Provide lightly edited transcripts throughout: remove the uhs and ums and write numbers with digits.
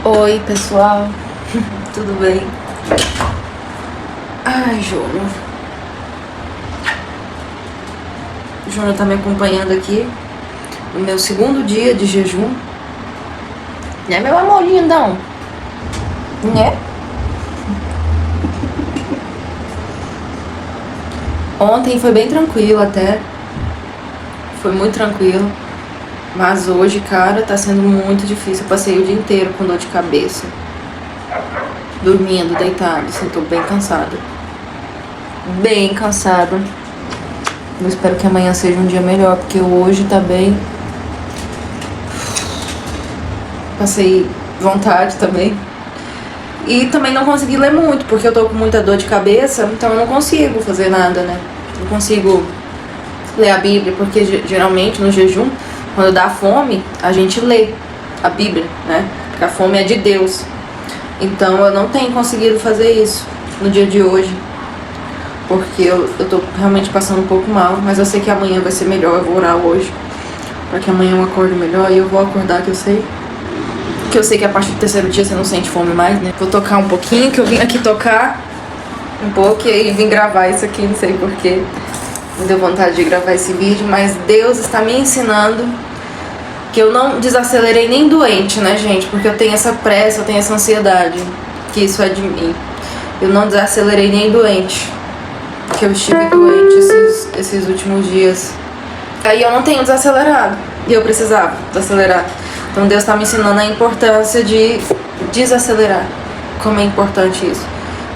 Oi, pessoal. Tudo bem? Ai, Júnior. O Júnior tá me acompanhando aqui no meu segundo dia de jejum. Né, meu amor lindão? Né? Ontem foi bem tranquilo até. Foi muito tranquilo. Mas hoje, cara, tá sendo muito difícil. Eu passei o dia inteiro com dor de cabeça. Dormindo, deitado, assim, tô bem cansada. Bem cansada. Eu espero que amanhã seja um dia melhor, porque hoje tá bem. Passei vontade também. E também não consegui ler muito, porque eu tô com muita dor de cabeça, então eu não consigo fazer nada, né? Não consigo ler a Bíblia, porque geralmente no jejum, quando dá fome, a gente lê a Bíblia, né? Porque a fome é de Deus. Então eu não tenho conseguido fazer isso no dia de hoje, porque eu tô realmente passando um pouco mal, mas eu sei que amanhã vai ser melhor. Eu vou orar hoje para que amanhã eu acorde melhor, e eu vou acordar, que eu sei que a partir do terceiro dia você não sente fome mais, né? Vou tocar um pouquinho, que eu vim aqui tocar um pouco e aí vim gravar isso aqui, não sei porquê. Me deu vontade de gravar esse vídeo, mas Deus está me ensinando que eu não desacelerei nem doente, né, gente? Porque eu tenho essa pressa, eu tenho essa ansiedade, que isso é de mim. Eu não desacelerei nem doente, que eu estive doente esses últimos dias. Aí eu não tenho desacelerado, e eu precisava desacelerar. Então Deus está me ensinando a importância de desacelerar. Como é importante isso.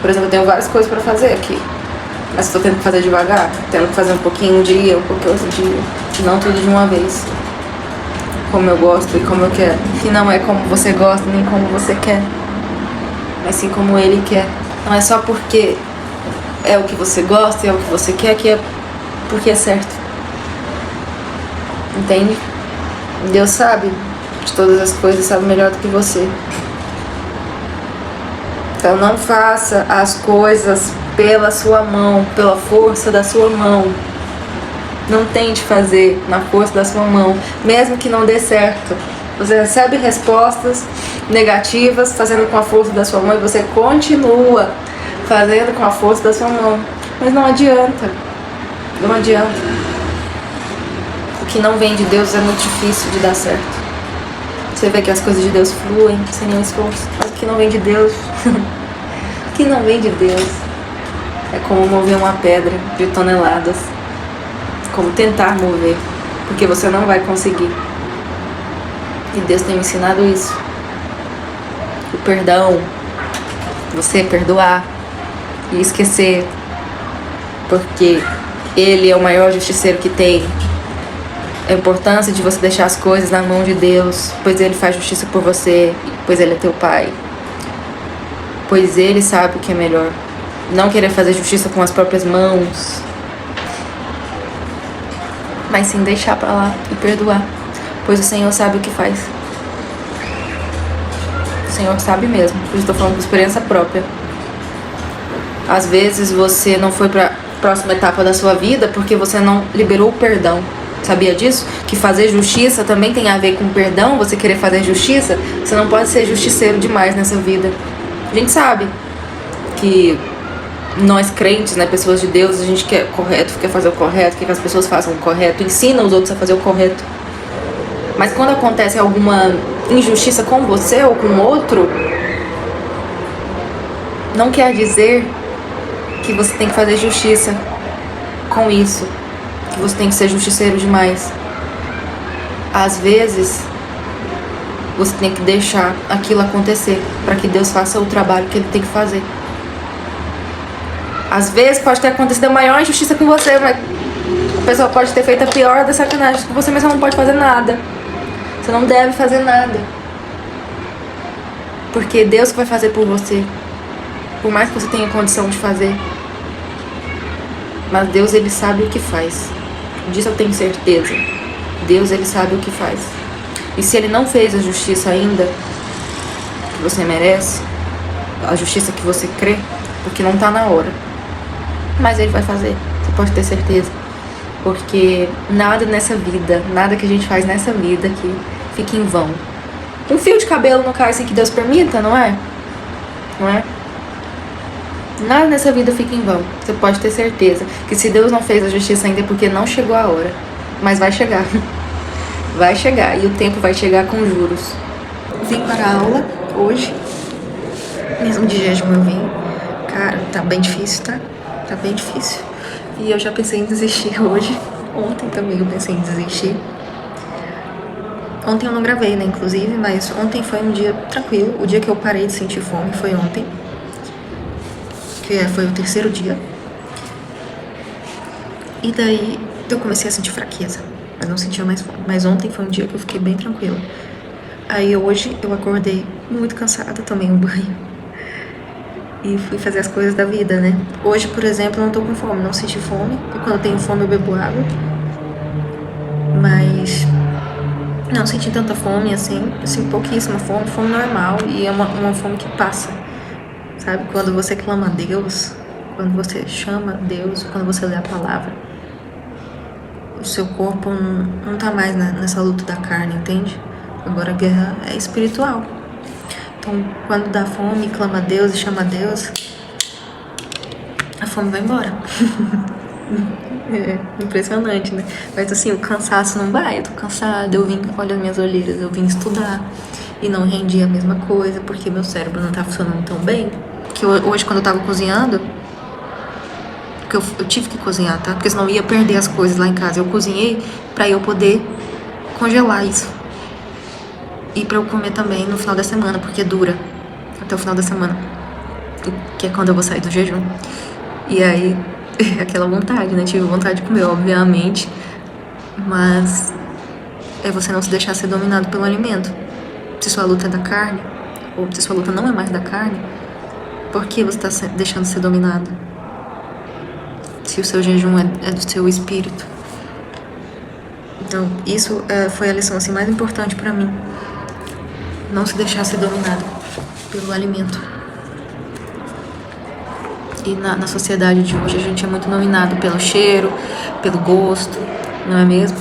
Por exemplo, eu tenho várias coisas para fazer aqui, mas estou tendo que fazer devagar, tendo que fazer um pouquinho um dia, um pouquinho outro dia, não tudo de uma vez, como eu gosto e como eu quero. Que não é como você gosta nem como você quer, mas sim como Ele quer. Não é só porque é o que você gosta e é o que você quer, que é porque é certo. Entende? Deus sabe de todas as coisas, sabe melhor do que você. Então não faça as coisas pela sua mão, pela força da sua mão. Não tente fazer na força da sua mão, mesmo que não dê certo. Você recebe respostas negativas fazendo com a força da sua mão, e você continua fazendo com a força da sua mão. Mas não adianta. Não adianta. O que não vem de Deus é muito difícil de dar certo. Você vê que as coisas de Deus fluem sem nenhum esforço. Mas o que não vem de Deus, o que não vem de Deus é como mover uma pedra de toneladas. Como tentar mover, porque você não vai conseguir. E Deus tem me ensinado isso. O perdão, você perdoar e esquecer, porque Ele é o maior justiceiro que tem. A importância de você deixar as coisas na mão de Deus, pois Ele faz justiça por você, pois Ele é teu Pai, pois Ele sabe o que é melhor. Não querer fazer justiça com as próprias mãos, mas sim deixar pra lá e perdoar, pois o Senhor sabe o que faz. O Senhor sabe mesmo, eu estou falando por experiência própria. Às vezes você não foi pra próxima etapa da sua vida porque você não liberou o perdão. Sabia disso? Que fazer justiça também tem a ver com perdão. Você querer fazer justiça, você não pode ser justiceiro demais nessa vida. A gente sabe que nós crentes, né, pessoas de Deus, a gente quer correto, quer fazer o correto, quer que as pessoas façam o correto, ensina os outros a fazer o correto. Mas quando acontece alguma injustiça com você ou com outro, não quer dizer que você tem que fazer justiça com isso, que você tem que ser justiceiro demais. Às vezes você tem que deixar aquilo acontecer para que Deus faça o trabalho que Ele tem que fazer. Às vezes pode ter acontecido a maior injustiça com você, mas a pessoa pode ter feito a pior das sacanagens com você, mas você não pode fazer nada. Você não deve fazer nada, porque é Deus que vai fazer por você, por mais que você tenha condição de fazer. Mas Deus, Ele sabe o que faz. Disso eu tenho certeza. Deus, Ele sabe o que faz. E se Ele não fez a justiça ainda que você merece, a justiça que você crê, porque não tá na hora, mas Ele vai fazer, você pode ter certeza. Porque nada nessa vida, nada que a gente faz nessa vida aqui fica em vão. Um fio de cabelo não cai sem que Deus permita, não é? Não é? Nada nessa vida fica em vão. Você pode ter certeza que se Deus não fez a justiça ainda é porque não chegou a hora. Mas vai chegar. Vai chegar. E o tempo vai chegar com juros. Vim para a aula hoje. Mesmo de jejum eu vim. Cara, tá bem difícil, tá? Tá bem difícil. E eu já pensei em desistir hoje. Ontem também eu pensei em desistir. Ontem eu não gravei, né, inclusive, mas ontem foi um dia tranquilo. O dia que eu parei de sentir fome foi ontem. Que foi o terceiro dia. E daí eu comecei a sentir fraqueza, mas não sentia mais fome. Mas ontem foi um dia que eu fiquei bem tranquila. Aí hoje eu acordei muito cansada, tomei um banho e fui fazer as coisas da vida, né? Hoje, por exemplo, eu não tô com fome, não senti fome. E quando eu tenho fome eu bebo água. Mas não senti tanta fome assim pouquíssima fome, fome normal. E é uma fome que passa, sabe? Quando você clama a Deus, quando você chama a Deus, quando você lê a palavra, o seu corpo não tá mais nessa luta da carne, entende? Agora a guerra é espiritual. Então, quando dá fome, clama a Deus e chama a Deus, a fome vai embora. É impressionante, né? Mas assim, o cansaço não vai. Eu tô cansada, eu vim, olha as minhas olheiras, eu vim estudar e não rendi a mesma coisa porque meu cérebro não tá funcionando tão bem. Que hoje, quando eu tava cozinhando, porque eu tive que cozinhar, tá? Porque senão eu ia perder as coisas lá em casa. Eu cozinhei pra eu poder congelar isso. E pra eu comer também no final da semana, porque dura até o final da semana, que é quando eu vou sair do jejum. E aí, aquela vontade, né? Tive vontade de comer, obviamente, mas é você não se deixar ser dominado pelo alimento. Se sua luta é da carne, ou se sua luta não é mais da carne, por que você está deixando de ser dominado? Se o seu jejum é do seu espírito. Então, isso foi a lição assim, mais importante pra mim. Não se deixar ser dominado pelo alimento. E na sociedade de hoje a gente é muito dominado pelo cheiro, pelo gosto, não é mesmo?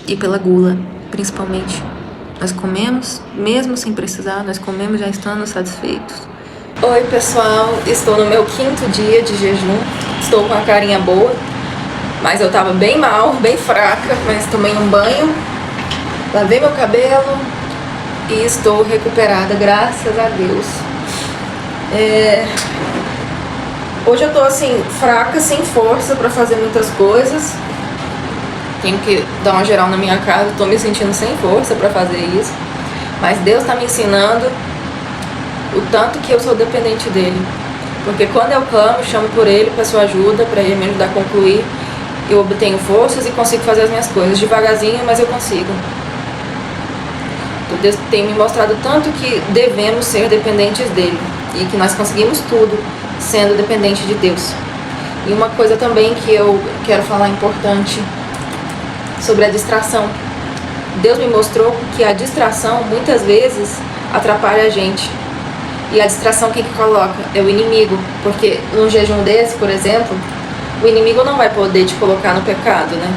E pela gula, principalmente. Nós comemos, mesmo sem precisar, nós comemos já estando satisfeitos. Oi pessoal, estou no meu 5º dia de jejum, estou com a carinha boa, mas eu tava bem mal, bem fraca, mas tomei um banho, lavei meu cabelo e estou recuperada, graças a Deus. Hoje eu tô assim, fraca, sem força pra fazer muitas coisas. Tenho que dar uma geral na minha casa, tô me sentindo sem força pra fazer isso. Mas Deus tá me ensinando o tanto que eu sou dependente dele. Porque quando eu clamo, chamo por ele, peço ajuda pra ele me ajudar a concluir, eu obtenho forças e consigo fazer as minhas coisas devagarzinho, mas eu consigo. Deus tem me mostrado tanto que devemos ser dependentes dele e que nós conseguimos tudo sendo dependente de Deus. E uma coisa também que eu quero falar importante sobre a distração. Deus me mostrou que a distração muitas vezes atrapalha a gente. E a distração quem que coloca? É o inimigo. Porque num jejum desse, por exemplo, o inimigo não vai poder te colocar no pecado, né?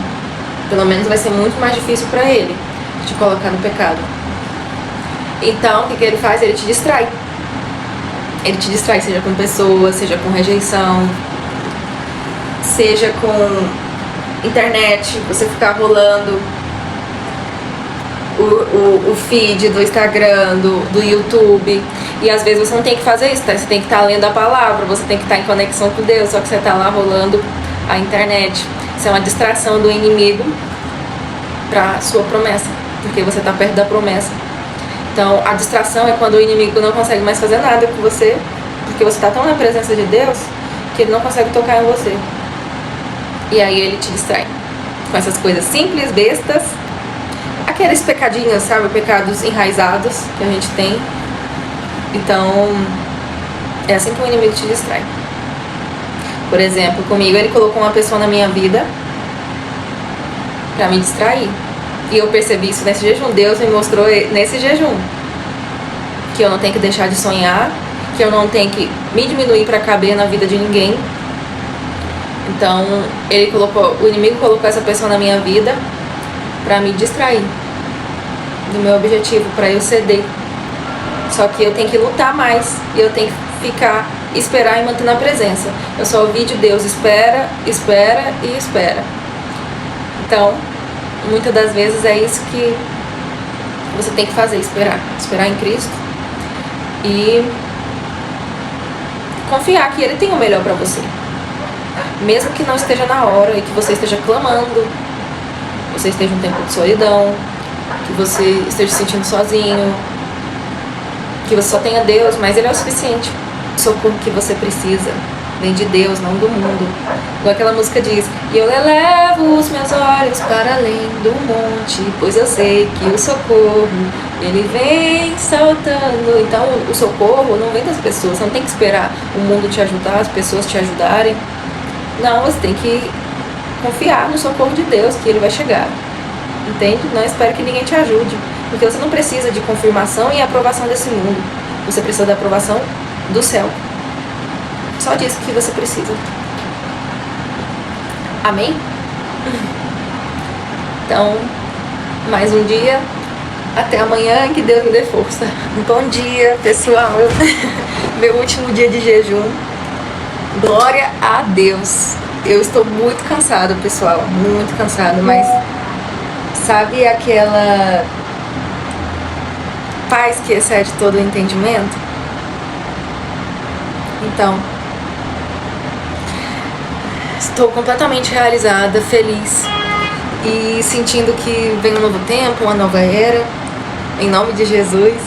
Pelo menos vai ser muito mais difícil para ele te colocar no pecado. Então, o que ele faz? Ele te distrai. Ele te distrai, seja com pessoas, seja com rejeição, seja com internet, você ficar rolando o feed do Instagram, do YouTube. E às vezes você não tem que fazer isso, tá? Você tem que estar lendo a palavra, você tem que estar em conexão com Deus, só que você tá lá rolando a internet. Isso é uma distração do inimigo pra sua promessa, porque você tá perto da promessa. Então, a distração é quando o inimigo não consegue mais fazer nada com você, porque você está tão na presença de Deus que ele não consegue tocar em você. E aí ele te distrai com essas coisas simples, bestas, aqueles pecadinhos, sabe? Pecados enraizados que a gente tem. Então, é assim que o inimigo te distrai. Por exemplo, comigo ele colocou uma pessoa na minha vida pra me distrair. E eu percebi isso nesse jejum. Deus me mostrou nesse jejum que eu não tenho que deixar de sonhar, que eu não tenho que me diminuir para caber na vida de ninguém. Então, o inimigo colocou essa pessoa na minha vida para me distrair. do meu objetivo, para eu ceder. Só que eu tenho que lutar mais e eu tenho que esperar e manter na presença. Eu só ouvi de Deus, espera, espera e espera. Então, muitas das vezes é isso que você tem que fazer, esperar em Cristo e confiar que Ele tem o melhor para você. Mesmo que não esteja na hora e que você esteja clamando, você esteja em um tempo de solidão, que você esteja se sentindo sozinho, que você só tenha Deus, mas Ele é o suficiente. O socorro que você precisa vem de Deus, não do mundo. Igual aquela música diz: e eu elevo os meus olhos para além do monte, pois eu sei que o socorro, ele vem saltando. Então o socorro não vem das pessoas. Você não tem que esperar o mundo te ajudar, as pessoas te ajudarem. Não, você tem que confiar no socorro de Deus, que Ele vai chegar. Entende? Não espere que ninguém te ajude, porque você não precisa de confirmação e aprovação desse mundo. Você precisa da aprovação do céu. Só disso que você precisa. Amém? Então, mais um dia. Até amanhã, que Deus me dê força. Bom dia, pessoal. Meu último dia de jejum. Glória a Deus. Eu estou muito cansada, pessoal. Muito cansada, mas sabe aquela paz que excede todo o entendimento? Então, estou completamente realizada, feliz e sentindo que vem um novo tempo, uma nova era, em nome de Jesus.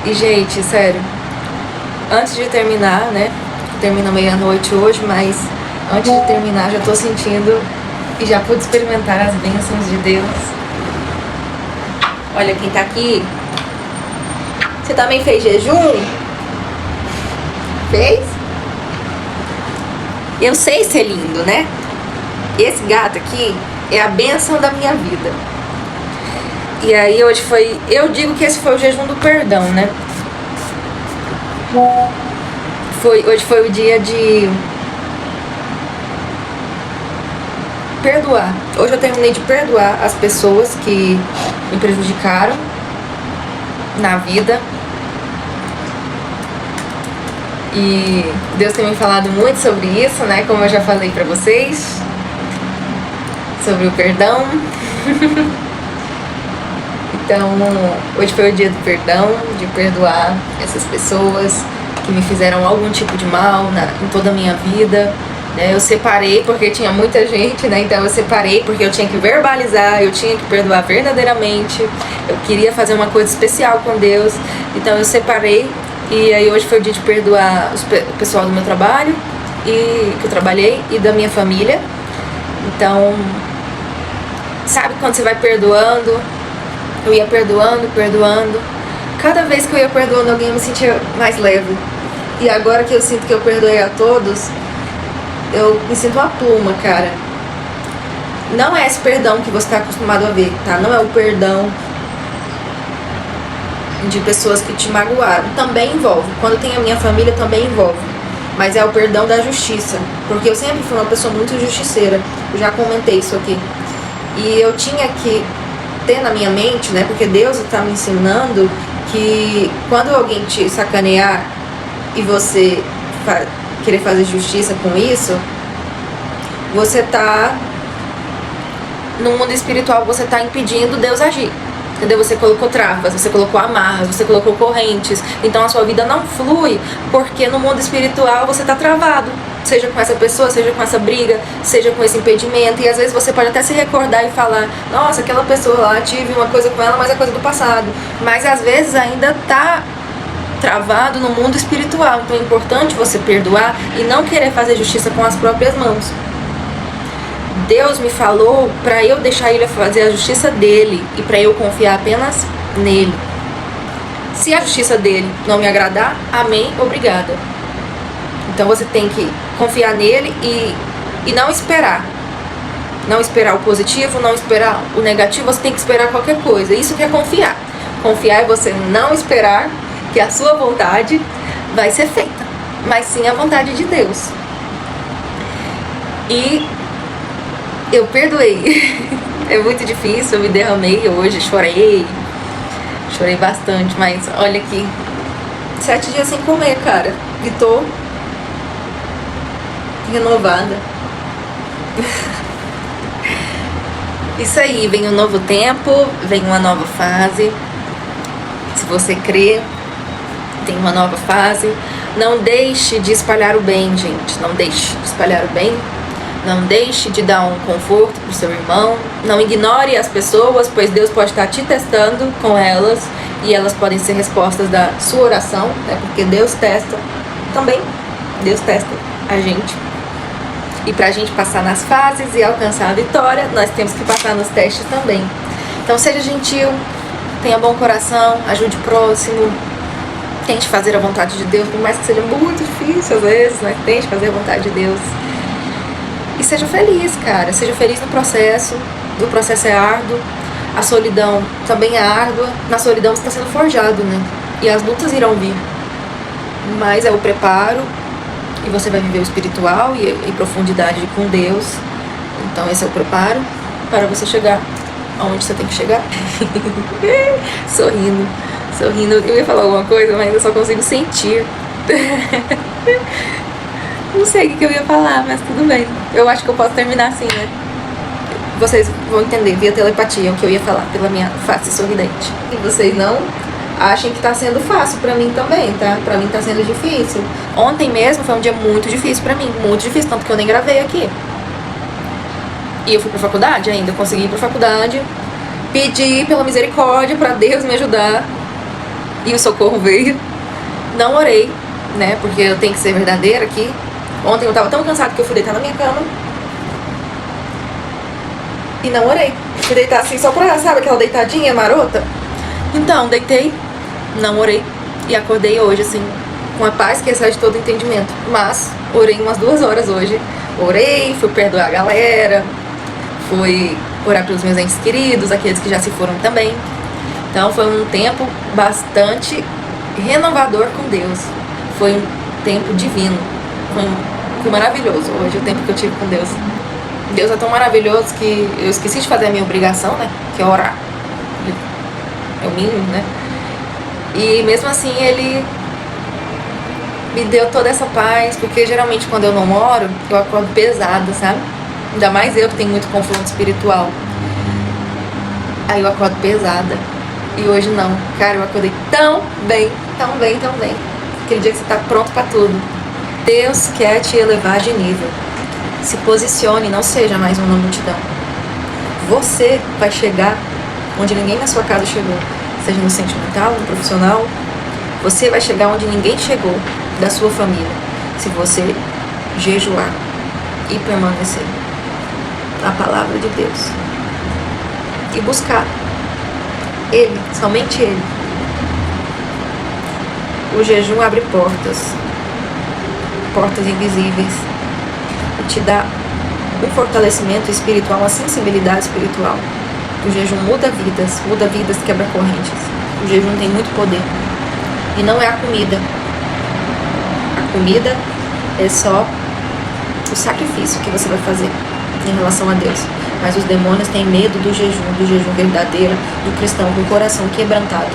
E, gente, sério, antes de terminar, né? Termina meia-noite hoje, mas antes de terminar já estou sentindo e já pude experimentar as bênçãos de Deus. Olha quem tá aqui. Você também fez jejum? Fez? Eu sei ser lindo, né? Esse gato aqui é a bênção da minha vida. E aí hoje foi... Eu digo que esse foi o jejum do perdão, né? Hoje foi o dia de perdoar. Hoje eu terminei de perdoar as pessoas que me prejudicaram na vida. E Deus tem me falado muito sobre isso, né? Como eu já falei pra vocês, sobre o perdão. Então, hoje foi o dia do perdão, de perdoar essas pessoas que me fizeram algum tipo de mal em toda a minha vida, né? Eu separei porque tinha muita gente, né? Então eu separei porque eu tinha que verbalizar, eu tinha que perdoar verdadeiramente. Eu queria fazer uma coisa especial com Deus, então eu separei. E aí hoje foi o dia de perdoar o pessoal do meu trabalho, e que eu trabalhei, e da minha família. Então, sabe quando você vai perdoando? Eu ia perdoando. Cada vez que eu ia perdoando alguém, eu me sentia mais leve. E agora que eu sinto que eu perdoei a todos, eu me sinto uma pluma, cara. Não é esse perdão que você está acostumado a ver, tá? Não é o perdão de pessoas que te magoaram. Também envolve. Quando tem a minha família, também envolve. Mas é o perdão da justiça. Porque eu sempre fui uma pessoa muito justiceira. Eu já comentei isso aqui. E eu tinha que ter na minha mente, né? Porque Deus está me ensinando que quando alguém te sacanear e você querer fazer justiça com isso, você tá no mundo espiritual, você tá impedindo Deus agir. Entendeu? Você colocou travas, você colocou amarras, você colocou correntes. Então a sua vida não flui porque no mundo espiritual você tá travado. Seja com essa pessoa, seja com essa briga, seja com esse impedimento. E às vezes você pode até se recordar e falar: nossa, aquela pessoa lá, tive uma coisa com ela, mas é coisa do passado. Mas às vezes ainda tá travado no mundo espiritual. Então é importante você perdoar e não querer fazer justiça com as próprias mãos. Deus me falou para eu deixar Ele fazer a justiça dele e para eu confiar apenas nele. Se a justiça dele não me agradar, amém, obrigada. Então você tem que confiar nele e não esperar. Não esperar o positivo, não esperar o negativo, você tem que esperar qualquer coisa. Isso que é confiar. Confiar é você não esperar que a sua vontade vai ser feita, mas sim a vontade de Deus. E eu perdoei. É muito difícil, eu me derramei hoje, chorei bastante, mas olha aqui, 7 dias sem comer, cara, e tô renovada. Isso aí, vem um novo tempo, vem uma nova fase. Se você crê, tem uma nova fase. Não deixe de espalhar o bem, gente. Não deixe de espalhar o bem. Não deixe de dar um conforto pro seu irmão. Não ignore as pessoas, pois Deus pode estar te testando com elas e elas podem ser respostas da sua oração, né? Porque Deus testa também. Deus testa a gente. E pra gente passar nas fases e alcançar a vitória, nós temos que passar nos testes também. Então seja gentil, tenha bom coração, ajude o próximo, tente fazer a vontade de Deus, por mais que seja muito difícil às vezes, mas tente fazer a vontade de Deus. E seja feliz, cara, seja feliz no processo. O processo é árduo, a solidão também é árdua. Na solidão você está sendo forjado, né? E as lutas irão vir, mas é o preparo. E você vai viver o espiritual e profundidade com Deus. Então esse é o preparo para você chegar aonde você tem que chegar. Sorrindo. Eu ia falar alguma coisa, mas eu só consigo sentir. Não sei o que eu ia falar, mas tudo bem. Eu acho que eu posso terminar assim, né? Vocês vão entender via telepatia o que eu ia falar pela minha face sorridente. E vocês não achem que tá sendo fácil pra mim também, tá? Pra mim tá sendo difícil. Ontem mesmo foi um dia muito difícil pra mim, muito difícil, tanto que eu nem gravei aqui. E eu fui pra faculdade ainda, eu consegui ir pra faculdade, pedi pela misericórdia pra Deus me ajudar, e o socorro veio. Não orei, né, porque eu tenho que ser verdadeira aqui. Ontem eu tava tão cansada que eu fui deitar na minha cama e não orei. Fui deitar assim só pra, sabe, aquela deitadinha marota? Então, deitei, não orei e acordei hoje, assim, com a paz que excede todo entendimento. Mas orei umas 2 horas hoje. Orei, fui perdoar a galera, fui orar pelos meus entes queridos, aqueles que já se foram também. Então foi um tempo bastante renovador com Deus. Foi um tempo divino. Foi maravilhoso hoje o tempo que eu tive com Deus. Deus é tão maravilhoso que eu esqueci de fazer a minha obrigação, né? Que é orar. É o mínimo, né? E mesmo assim ele me deu toda essa paz, porque geralmente quando eu não oro, eu acordo pesada, sabe? Ainda mais eu que tenho muito confronto espiritual. Aí eu acordo pesada. E hoje não. Cara, eu acordei tão bem. Aquele dia que você tá pronto pra tudo. Deus quer te elevar de nível. Se posicione, não seja mais uma multidão. Você vai chegar onde ninguém na sua casa chegou, seja no sentimental, no profissional. Você vai chegar onde ninguém chegou da sua família, se você jejuar e permanecer na palavra de Deus e buscar Ele, somente Ele. O jejum abre portas invisíveis e te dá um fortalecimento espiritual, uma sensibilidade espiritual. O jejum muda vidas, quebra correntes. O jejum tem muito poder. E não é a comida. A comida é só o sacrifício que você vai fazer em relação a Deus. Mas os demônios têm medo do jejum verdadeiro, do cristão, do coração quebrantado.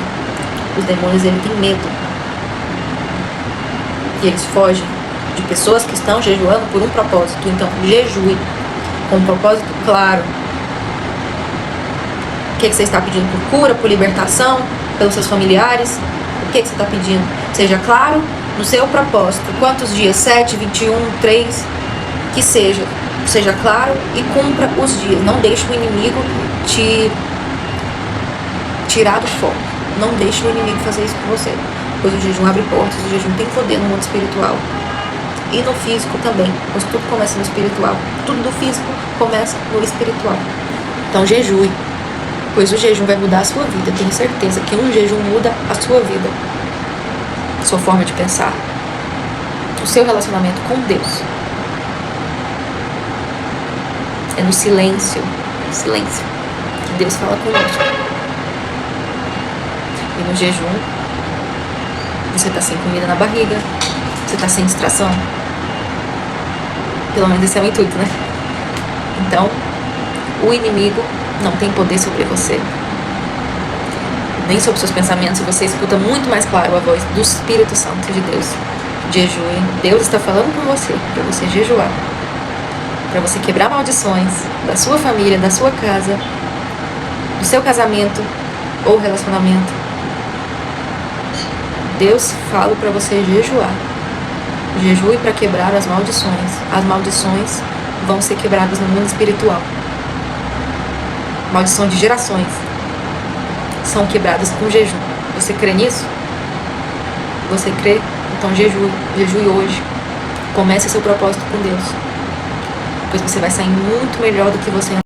Os demônios, eles têm medo. E eles fogem de pessoas que estão jejuando por um propósito. Então, jejue com um propósito claro. O que você está pedindo? Por cura, por libertação, pelos seus familiares? O que você está pedindo? Seja claro no seu propósito. Quantos dias? 7, 21, 3? Que seja. Seja claro e cumpra os dias. Não deixe o inimigo te tirar do foco. Não deixe o inimigo fazer isso com você. Pois o jejum abre portas, o jejum tem poder no mundo espiritual. E no físico também. Pois tudo começa no espiritual. Tudo do físico começa no espiritual. Então jejue. Pois o jejum vai mudar a sua vida. Eu tenho certeza que um jejum muda a sua vida. A sua forma de pensar. O seu relacionamento com Deus. É no silêncio. Que Deus fala conosco. E no jejum, você está sem comida na barriga. Você está sem distração. Pelo menos esse é o intuito, né? Então, o inimigo não tem poder sobre você, nem sobre seus pensamentos, e você escuta muito mais claro a voz do Espírito Santo de Deus. Jejue. Deus está falando com você, para você jejuar, para você quebrar maldições da sua família, da sua casa, do seu casamento ou relacionamento. Deus fala para você jejuar. Jejue para quebrar as maldições. As maldições vão ser quebradas no mundo espiritual. Maldição de gerações são quebradas com jejum. Você crê nisso? Você crê? Então jejue. Jejue hoje. Comece o seu propósito com Deus. Pois você vai sair muito melhor do que você